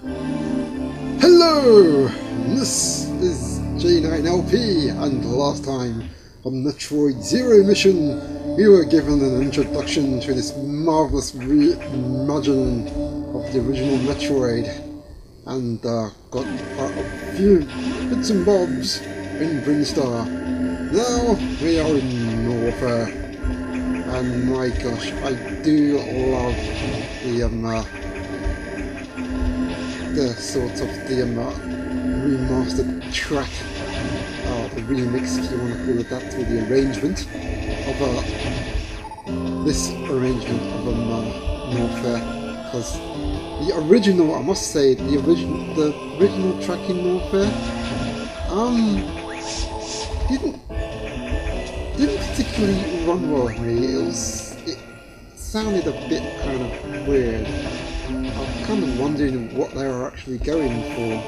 Hello! This is J9LP, and last time on Metroid Zero Mission we were given an introduction to this marvellous reimagining of the original Metroid, and got a few bits and bobs in Brinstar. Now we are in Norfair, and my gosh, I do love the sort of the remastered track, the remix if you want to call it that, with the arrangement of this arrangement of Norfair, because the original, I must say, the original track in Norfair didn't particularly run well for me. It sounded a bit kind of weird. I'm kind of wondering what they were actually going for.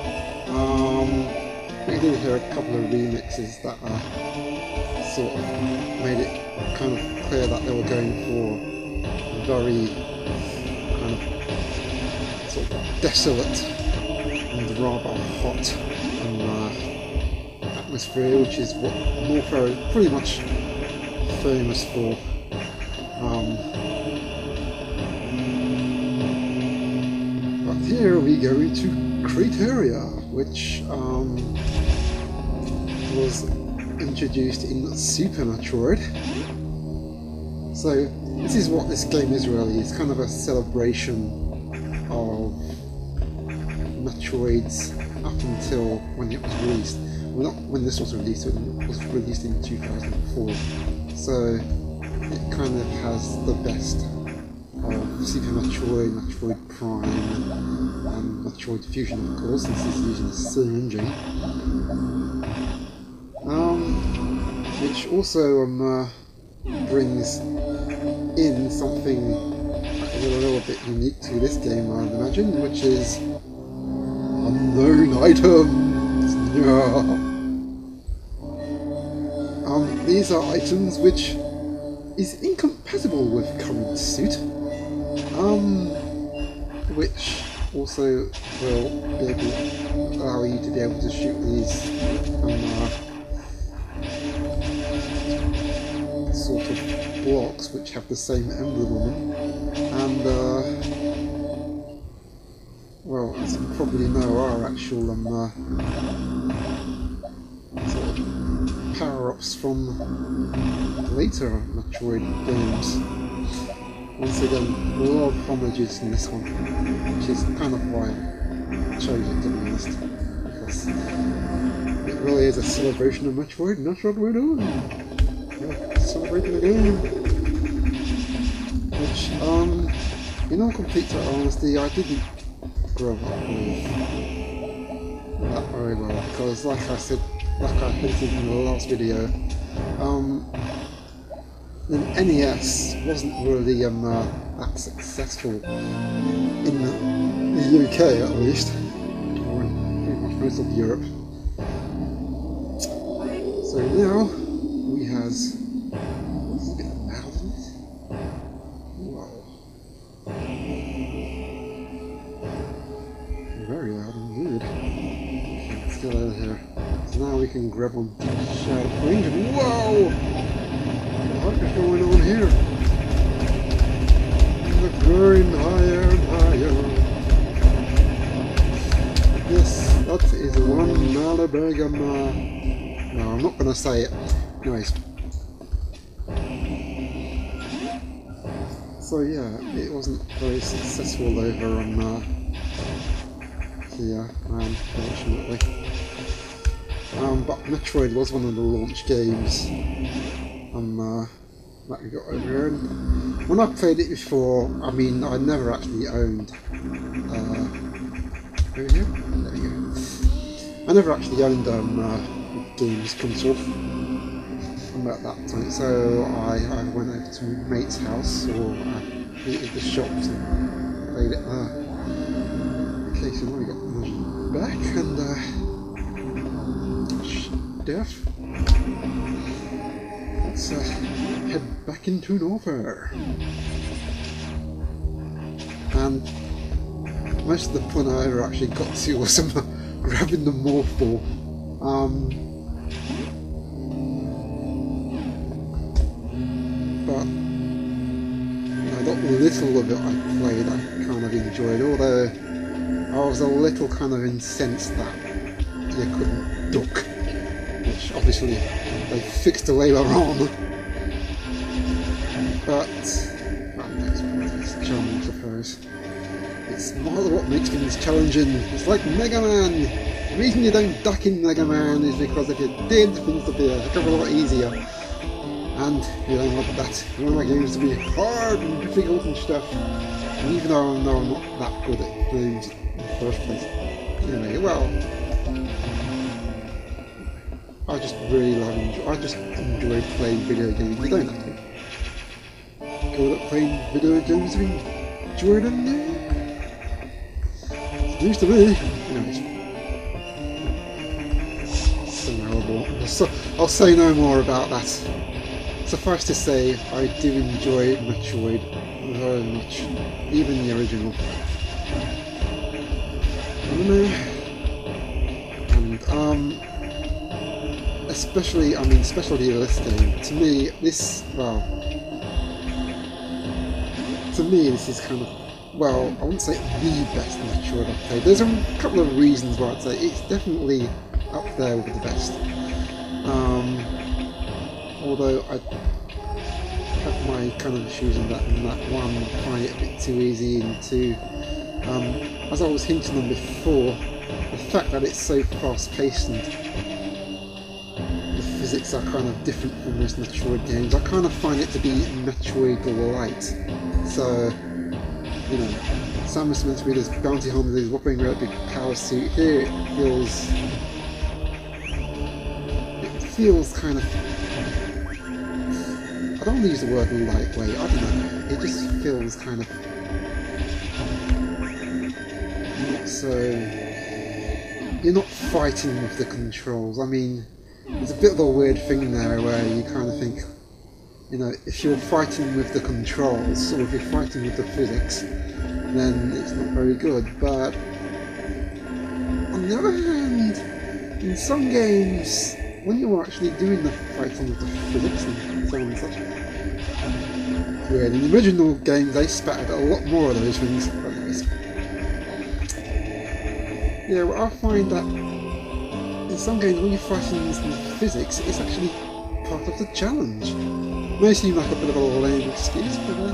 We did hear a couple of remixes that sort of made it kind of clear that they were going for a very kind of sort of desolate and rather hot atmosphere, which is what Norfair is pretty much famous for. Here we go into Crateria, which was introduced in Super Metroid. So this is what this game is really. It's kind of a celebration of Metroids up until when it was released. Well, not when this was released, it was released in 2004. So it kind of has the best of Super Metroid, Metroid Prime, and Metroid Fusion, of course, since it's using the same engine. Which also brings in something a little bit unique to this game, I'd imagine, which is unknown items. Yeah. These are items which is incompatible with current suit. Which also will be able to allow you to be able to shoot these sort of blocks which have the same emblem on them, and well, as you probably know, are actual sort of power-ups from later Metroid games. Once again, a lot of homages in this one, which is kind of why I chose it, to be honest, because it really is a celebration of Metroid, and that's what we're doing. We're celebrating the game. Which, in all complete honesty, I didn't grow up with that very well, because like I said, like I hinted in the last video, the NES wasn't really that successful in the UK, at least, or in pretty much most of Europe. So now we have. What's a bit loud in it? Wow, very loud indeed. Okay, let's get out of here. So now we can grab on shout range and whoa! What is going on here? We're growing higher and higher. Yes, that is one Malaberg. No, I'm not going to say it. Anyways. So yeah, it wasn't very successful over on here, unfortunately. But Metroid was one of the launch games that we got over here, and when I played it before, I mean, I never actually owned over here? There we go. I never actually owned games console at that time, so I went over to my mate's house, or I visited the shops and played it there. Okay, so now we got the back, and death. Let's head back into Norfair. And most of the fun I ever actually got to was grabbing the Morphle. But that little of it I played I kind of enjoyed, although I was a little kind of incensed that you couldn't duck, which obviously they fixed a later on. But it's charming, I suppose. It's more what makes things challenging. It's like Mega Man. The reason you don't duck in Mega Man is because if you did, things would be a heck of a lot easier. And you don't want that. You want my games to be hard and difficult and stuff. And even though I know I'm not that good at games in the first place. Anyway, well, I just really enjoy playing video games. You don't have to go at playing video games and enjoy them now. It used to be. So horrible. I'll say no more about that. Suffice to say, I do enjoy Metroid very much, even the original. And especially this game. To me, this is kind of, well, I wouldn't say the best Metroid I've played. There's a couple of reasons why I'd say it's definitely up there with the best. Although I have my kind of issues in that one, I find it a bit too easy, and too, as I was hinting on before, the fact that it's so fast-paced and the physics are kind of different from most Metroid games, I kind of find it to be Metroid light. So, you know, Samus meant to be this bounty hunter, this whopping great big power suit. Here it feels kind of, I don't want to use the word lightweight, I don't know, it just feels kind of not so, you're not fighting with the controls. I mean, there's a bit of a weird thing there where you kind of think, you know, if you're fighting with the controls, or if you're fighting with the physics, then it's not very good. But on the other hand, in some games, when you're actually doing the fighting with the physics and so on and such, where in the original games they spattered a lot more of those things. Yeah, well, I find that in some games when you're fighting with physics, it's actually part of the challenge. It may seem like a bit of a lame excuse, but I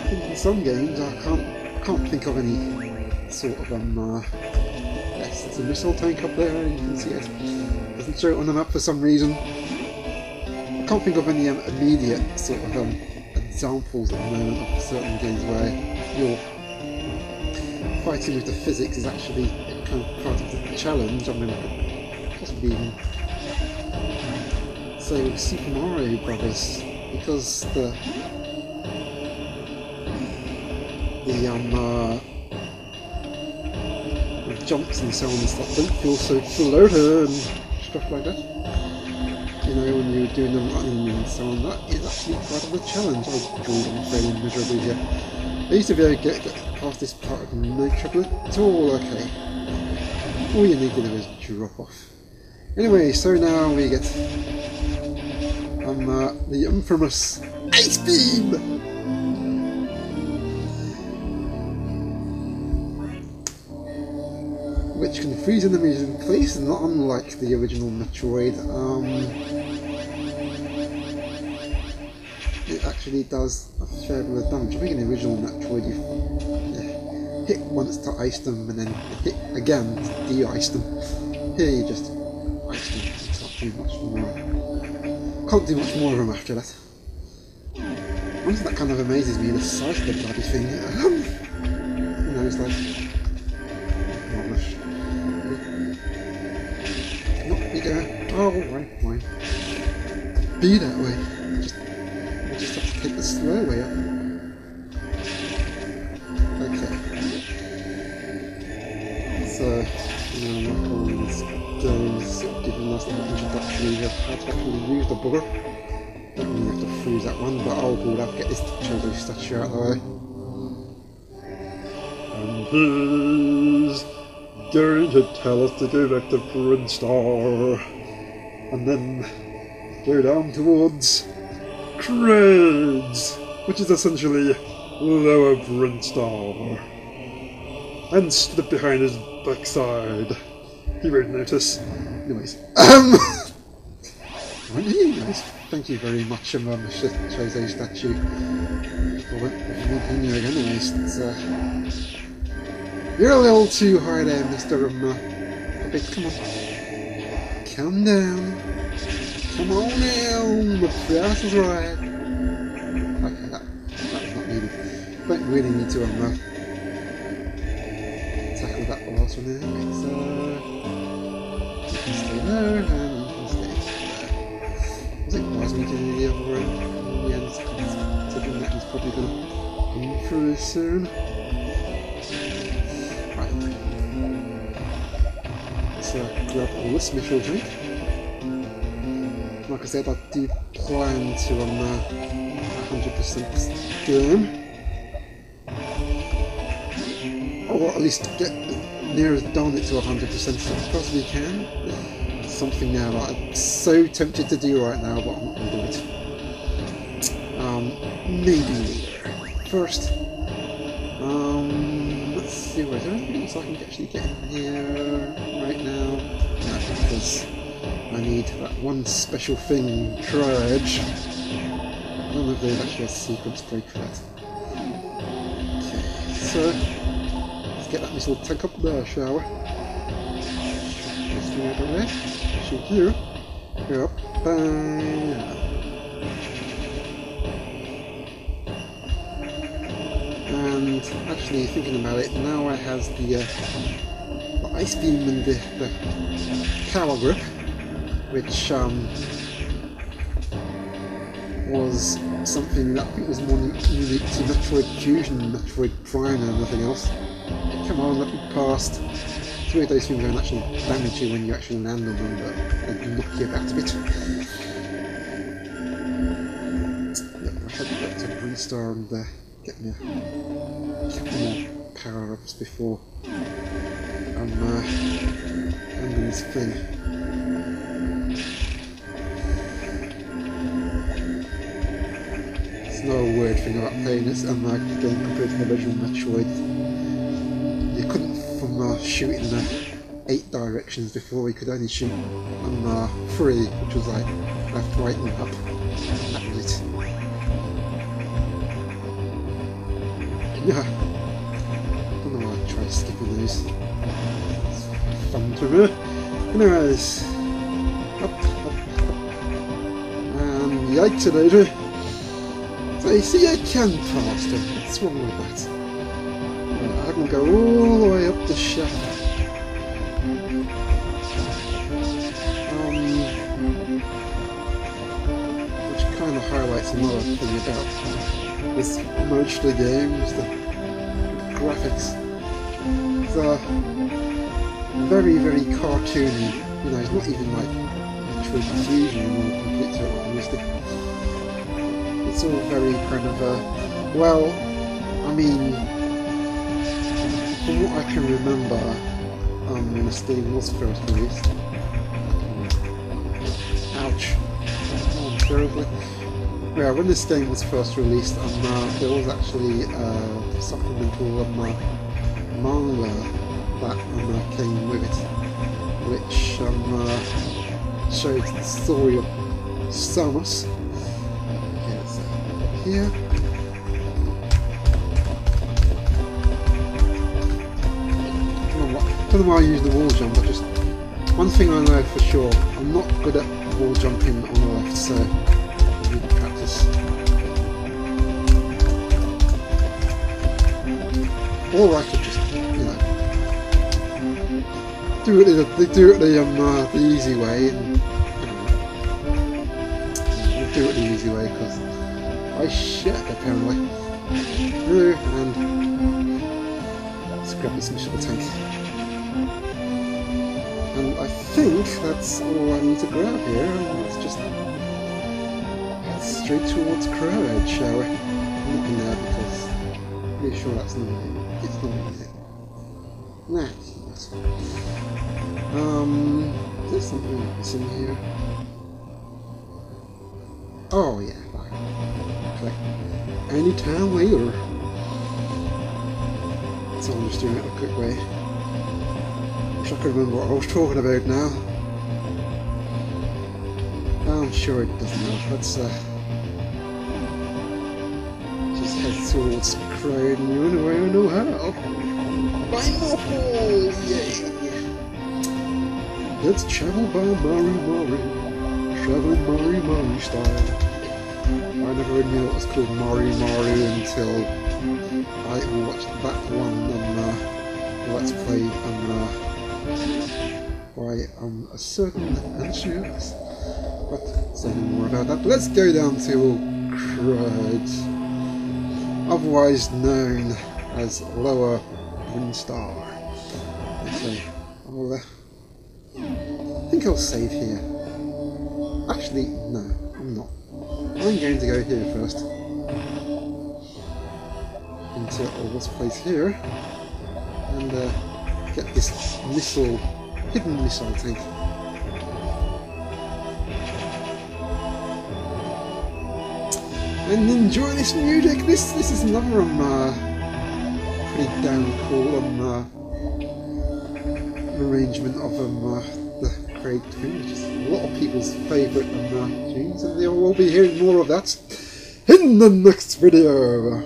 think in some games I can't think of any sort of yes, there's a missile tank up there, you can see it doesn't show it on the map for some reason. I can't think of any immediate sort of examples at the moment of certain games where you're fighting with the physics is actually kind of part of the challenge. I mean, I could possibly even say with Super Mario Brothers, because the jumps and so on and stuff don't feel so floaty and stuff like that. You know, when you're doing them running and so on, that is actually part of the challenge. Oh god, I'm failing miserably here. I used to be able to get past this part of no trouble at all. Okay. All you need to do is drop off. Anyway, so now we get the infamous Ice Beam! Which can freeze enemies in place, not unlike the original Metroid. It actually does a fair bit of damage. I think in the original Metroid you hit once to ice them and then hit again to de-ice them. Here you just ice them. You can't do much more. Can't do much more of them after that. Honestly, that kind of amazes me, the size of the bloody thing. You know, it's like, not bigger. Oh, right, fine. Be that way. We'll just have to take the slow way up. Okay. So, now I'm calling this game, sort of giving us an introduction of how to actually use the bugger. Don't really have to freeze that one, but I'll do that, get this Chozo statue out of the way. He's going to tell us to go back to Brinstar, and then go down towards Crades, which is essentially Lower Brinstar, and slip behind his backside. He won't notice. Anyways, anyways, thank you very much, Mr. Jose Statue. Anyways, you're a little too high there, Mr. Come on. Calm down. Come on now, the grass is right. Okay, that's not needed. Don't really need to tackle that last one there. You can stay there, and you can stay there. Was it wise me to do the other way? Yeah, considering that he's probably going to come through soon. Right. Let's grab all this missile drink. Like I said, I do plan to 100% game, or at least get near as done it to 100% as I possibly can. It's something now that I'm so tempted to do right now, but I'm not going to do it. Maybe later. First, let's see, where is there anything else I can actually get in here right now? No, because I need that one special thing, Courage. I don't know if there's actually a sequence break for that. Okay, so let's get that missile tank up there, shall we? Let's go over there. Shoot you. Go up. Bang. And actually, thinking about it, now I have the ice beam and the power grip, which was something that I think was more unique to Metroid Fusion and Metroid Prime and nothing else. Come on, let me past. It's weird those things don't actually damage you when you actually land on them, but they knock you about a bit. Yep, I had to get to Brinstar and get me more power-ups before I'm ending this thing. Another weird thing about playing this game compared to the original Metroid. You couldn't shoot in 8 directions before. You could only shoot on 3, which was like left, right, and up. That was it. Yeah. Don't know why I try skipping those. It's fun to me. Anyways, up. And yikes, lady. So you see, I can pass them. What's wrong with that? I can go all the way up the shaft. Which kind of highlights another thing about this merge to the game, is the graphics. It's very, very cartoony. You know, it's not even like Metroid Fusion or complete total honesty. It's all very kind of well, I mean, from what I can remember, when this game was first released. Ouch. Oh, seriously. Yeah, when this game was first released, there was actually a supplemental manga that came with it, which showed the story of Samus. Here. I don't know why I use the wall jump, but just one thing I know for sure, I'm not good at wall jumping on the left, so I need to practice. Or I could just, you know, do it the easy way, and do it the easy way because I shit apparently. And let's grab this missile tank. And I think that's all I need to grab here, and let's just head straight towards Crateria, shall we? I'm not in there because I'm pretty sure that's not it. It's not in it. Nah, yes. There's something missing here. Oh yeah, fine. Collect any time later. So I'm just doing it a quick way. Wish I could remember what I was talking about now. I'm sure it doesn't matter. Let's just head towards Crateria anyway. I know how. By Norfair! Yay! Let's travel by Mari. Traveling Mari style. I never really knew it was called Mari until I watched that one on Let's Play by a certain enthusiast. But say no more about that. Let's go down to Crud, otherwise known as Lower Brinstar. Okay, I think I'll save here. Actually, no, I'm not. I'm going to go here first. Into this place here. And get this hidden missile tank. And enjoy this music. This is another pretty damn cool arrangement of the Crateria, which is a lot of people's favourite tunes, and you'll all be hearing more of that in the next video.